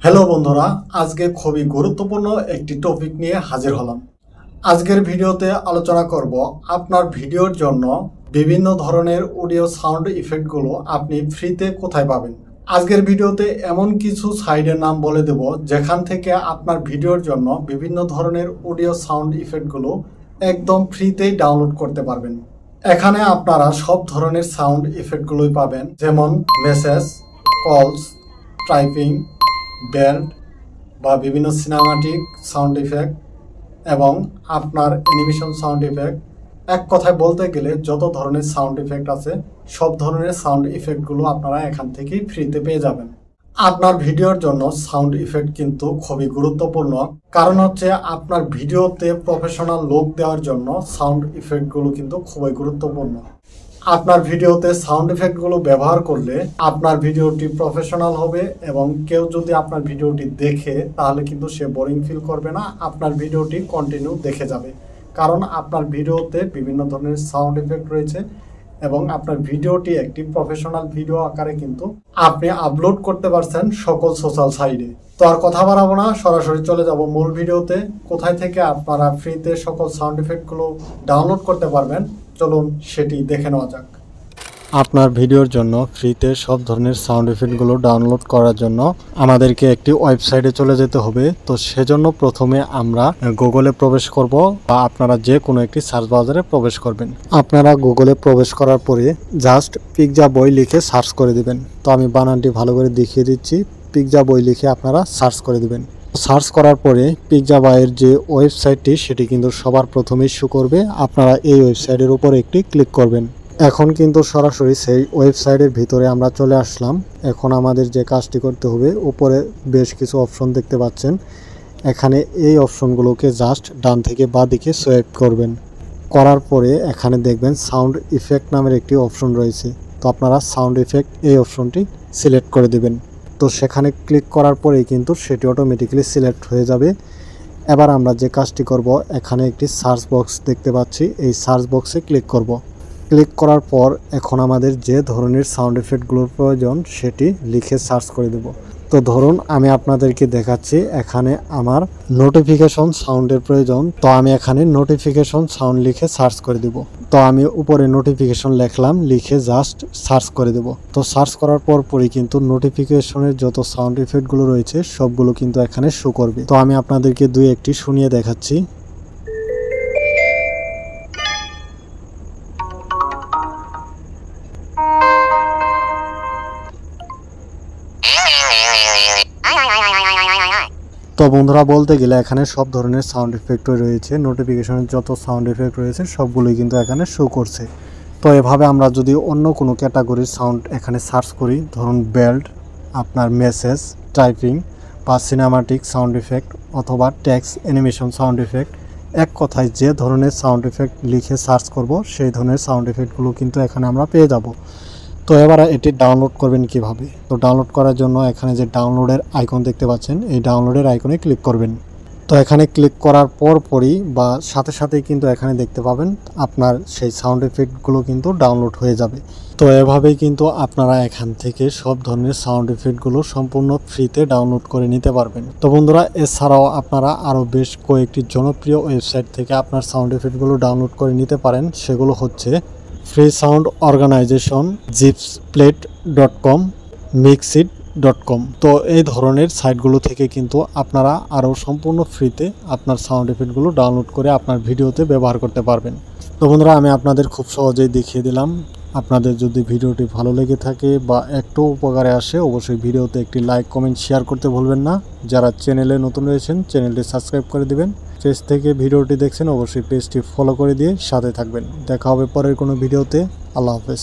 Hello বন্ধুরা, আজকে খুবই গুরুত্বপূর্ণ একটি টপিক নিয়ে হাজির হলাম। আজকের ভিডিওতে আলোচনা করব আপনার ভিডিওর জন্য বিভিন্ন ধরনের অডিও সাউন্ড ইফেক্টগুলো আপনি ফ্রিতে কোথায় পাবেন। আজকের ভিডিওতে এমন কিছু সাইটের নাম বলে দেব যেখান থেকে আপনার ভিডিওর জন্য বিভিন্ন ধরনের অডিও সাউন্ড ইফেক্টগুলো একদম ফ্রিতেই ডাউনলোড করতে পারবেন। এখানে আপনারা সব ধরনের সাউন্ড ইফেক্টগুলোই পাবেন, যেমন মেসেজ, কলস, টাইপিং, ব্যান্ড বা বিভিন্ন সিনেমাটিক সাউন্ড ইফেক্ট এবং আপনার অ্যানিমেশন সাউন্ড ইফেক্ট। এক কথায় বলতে গেলে যত ধরনের সাউন্ড ইফেক্ট আছে সব ধরনের সাউন্ড ইফেক্টগুলো আপনারা এখান থেকেই ফ্রিতে পেয়ে যাবেন। আপনার ভিডিওর জন্য সাউন্ড ইফেক্ট কিন্তু খুবই গুরুত্বপূর্ণ, কারণ হচ্ছে আপনার ভিডিওতে প্রফেশনাল লুক দেওয়ার জন্য সাউন্ড ইফেক্টগুলো কিন্তু খুবই গুরুত্বপূর্ণ। আপনার ভিডিওতে সাউন্ড ইফেক্টগুলো ব্যবহার করলে আপনার ভিডিওটি প্রফেশনাল হবে এবং কেউ যদি আপনার ভিডিওটি দেখে তাহলে কিন্তু সে বোরিং ফিল করবে না, আপনার ভিডিওটি কন্টিনিউ দেখে যাবে। কারণ আপনার ভিডিওতে বিভিন্ন ধরনের সাউন্ড ইফেক্ট রয়েছে এবং আপনার ভিডিওটি একটি প্রফেশনাল ভিডিও আকারে কিন্তু আপনি আপলোড করতে পারছেন সকল সোশ্যাল সাইটে। তো আর কথা বাড়াবো না, সরাসরি চলে যাব মূল ভিডিওতে। কোথায় থেকে আপনারা ফ্রিতে সকল সাউন্ড ইফেক্টগুলো ডাউনলোড করতে পারবেন চলুন সেটি দেখে নেওয়া যাক। আপনার ভিডিওর জন্য ফ্রিতে সব ধরনের সাউন্ড ইফেক্টগুলো ডাউনলোড করার জন্য আমাদেরকে একটি ওয়েবসাইটে চলে যেতে হবে। তো সেজন্য প্রথমে আমরা গুগলে প্রবেশ করব বা আপনারা যে কোনো একটি সার্চ ব্রাউজারে প্রবেশ করবেন। আপনারা গুগলে প্রবেশ করার পরে জাস্ট পিকজা বই লিখে সার্চ করে দিবেন। তো আমি বানানটি ভালো করে দেখিয়ে দিচ্ছি, পিকজা বই লিখে আপনারা সার্চ করে দিবেন। সার্চ করার পরে পিকজা বইয়ের যে ওয়েবসাইটটি সেটি কিন্তু সবার প্রথমেই শো করবে। আপনারা এই ওয়েবসাইটের উপর একটি ক্লিক করবেন। এখন কিন্তু সরাসরি সেই ওয়েবসাইটের ভিতরে আমরা চলে আসলাম। এখন আমাদের যে কাজটি করতে হবে, উপরে বেশ কিছু অপশন দেখতে পাচ্ছেন, এখানে এই অপশনগুলোকে জাস্ট ডান থেকে বাঁ দিকে সোয়াইপ করবেন। করার পরে এখানে দেখবেন সাউন্ড ইফেক্ট নামের একটি অপশন রয়েছে। তো আপনারা সাউন্ড ইফেক্ট এই অপশনটি সিলেক্ট করে দেবেন। তো সেখানে ক্লিক করার পরেই কিন্তু সেটি অটোমেটিক্যালি সিলেক্ট হয়ে যাবে। এবার আমরা যে কাজটি করব, এখানে একটি সার্চ বক্স দেখতে পাচ্ছি, এই সার্চ বক্সে ক্লিক করব। ক্লিক করার পর এখন আমাদের যে ধরনের সাউন্ড ইফেক্টগুলোর প্রয়োজন সেটি লিখে সার্চ করে দেব। তো ধরুন আমি আপনাদেরকে দেখাচ্ছি, এখানে আমার নোটিফিকেশন সাউন্ডের প্রয়োজন। তো আমি এখানে নোটিফিকেশন সাউন্ড লিখে সার্চ করে দেব। তো আমি উপরে নোটিফিকেশন লিখলাম, লিখে জাস্ট সার্চ করে দেব। তো সার্চ করার পরই কিন্তু নোটিফিকেশনের যত সাউন্ড ইফেক্টগুলো রয়েছে সবগুলো কিন্তু এখানে শো করবে। তো আমি আপনাদেরকে দুই একটি শুনিয়ে দেখাচ্ছি। তো বন্ধুরা, বলতে গেলে এখানে সব ধরনের সাউন্ড ইফেক্ট রয়েছে, নোটিফিকেশনের যত সাউন্ড ইফেক্ট রয়েছে সবগুলোই কিন্তু এখানে শো করছে। তো এভাবে আমরা যদি অন্য কোনো ক্যাটাগরির সাউন্ড এখানে সার্চ করি, ধরুন বেল্ট, আপনার মেসেজ, টাইপিং বা সিনেমাটিক সাউন্ড ইফেক্ট অথবা টেক্সট অ্যানিমেশন সাউন্ড ইফেক্ট, এক কথায় যে ধরনের সাউন্ড ইফেক্ট লিখে সার্চ করব সেই ধরনের সাউন্ড ইফেক্টগুলো কিন্তু এখানে আমরা পেয়ে যাব। তো এবার এটি ডাউনলোড করবেন কিভাবে? তো ডাউনলোড করার জন্য এখানে যে ডাউনলোডের আইকন দেখতে পাচ্ছেন, এই ডাউনলোডের আইকনে ক্লিক করবেন। তো এখানে ক্লিক করার পরই বা সাথে সাথেই কিন্তু এখানে দেখতে পাবেন আপনার সেই সাউন্ড ইফেক্টগুলো কিন্তু ডাউনলোড হয়ে যাবে। তো এভাবেই কিন্তু আপনারা এখান থেকে সব ধরনের সাউন্ড ইফেক্টগুলো সম্পূর্ণ ফ্রিতে ডাউনলোড করে নিতে পারবেন। তো বন্ধুরা, এছাড়াও আপনারা আরও বেশ কয়েকটি জনপ্রিয় ওয়েবসাইট থেকে আপনার সাউন্ড ইফেক্টগুলো ডাউনলোড করে নিতে পারেন। সেগুলো হচ্ছে ফ্রি সাউন্ড অর্গানাইজেশন, জিপসপ্লেট.com, মিক্সিট.com। তো এই ধরনের সাইটগুলো থেকে কিন্তু আপনারা আরও সম্পূর্ণ ফ্রিতে আপনার সাউন্ড ইফেক্টগুলো ডাউনলোড করে আপনার ভিডিওতে ব্যবহার করতে পারবেন। তো বন্ধুরা, আমি আপনাদের খুব সহজেই দেখিয়ে দিলাম। আপনাদের যদি ভিডিওটি ভালো লেগে থাকে বা একটু উপকারে আসে, অবশ্যই ভিডিওতে একটি লাইক, কমেন্ট, শেয়ার করতে ভুলবেন না। যারা চ্যানেলে নতুন রয়েছেন চ্যানেলটি সাবস্ক্রাইব করে দিবেন। পেজ থেকে ভিডিওটি দেখছেন অবশ্যই পেজটি ফলো করে দিয়ে সাথে থাকবেন। দেখা হবে পরের কোনো ভিডিওতে। আল্লাহ হাফেজ।